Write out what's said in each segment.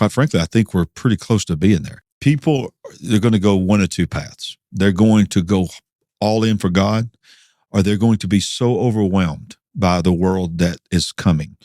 quite frankly, I think we're pretty close to being there. People, they're going to go one of two paths. They're going to go all in for God, or they're going to be so overwhelmed by the world that is coming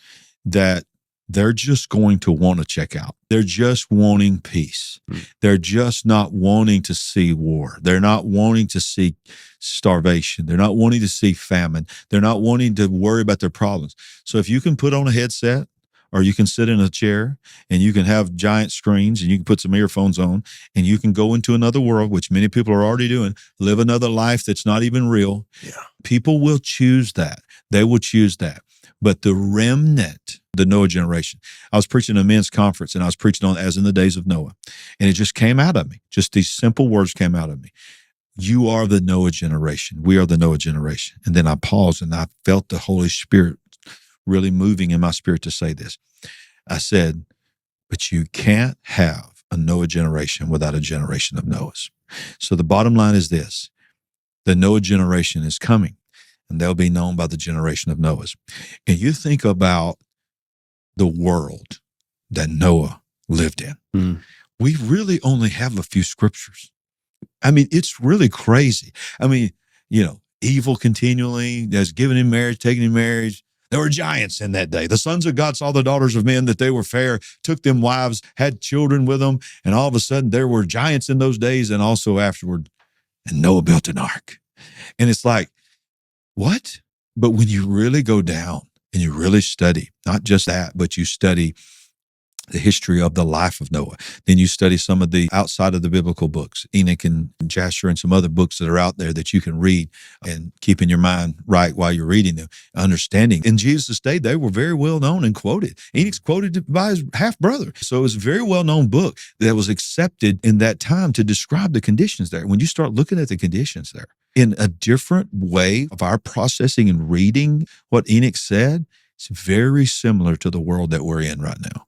that they're just going to want to check out. They're just wanting peace. They're just not wanting to see war. They're not wanting to see starvation. They're not wanting to see famine. They're not wanting to worry about their problems. So if you can put on a headset, or you can sit in a chair and you can have giant screens and you can put some earphones on and you can go into another world, which many people are already doing, live another life that's not even real. Yeah. People will choose that. They will choose that. But the remnant, the Noah generation, I was preaching at a men's conference and I was preaching on as in the days of Noah. And it just came out of me. Just these simple words came out of me. You are the Noah generation. We are the Noah generation. And then I paused and I felt the Holy Spirit really moving in my spirit to say this. I said, but you can't have a Noah generation without a generation of Noahs. So the bottom line is this: the Noah generation is coming, and they'll be known by the generation of Noahs. And you think about the world that Noah lived in. We really only have a few scriptures. I mean, it's really crazy. I mean, evil continually, there's giving in marriage, taking in marriage. There were giants in that day. The sons of God saw the daughters of men, that they were fair, took them wives, had children with them, and all of a sudden there were giants in those days and also afterward. And Noah built an ark. And it's like, what? But when you really go down and you really study, not just that, but you study the history of the life of Noah. Then you study some of the outside of the biblical books, Enoch and Jasher and some other books that are out there that you can read and keeping your mind right while you're reading them, understanding. In Jesus' day, they were very well known and quoted. Enoch's quoted by his half-brother. So it was a very well-known book that was accepted in that time to describe the conditions there. When you start looking at the conditions there in a different way of our processing and reading what Enoch said, it's very similar to the world that we're in right now.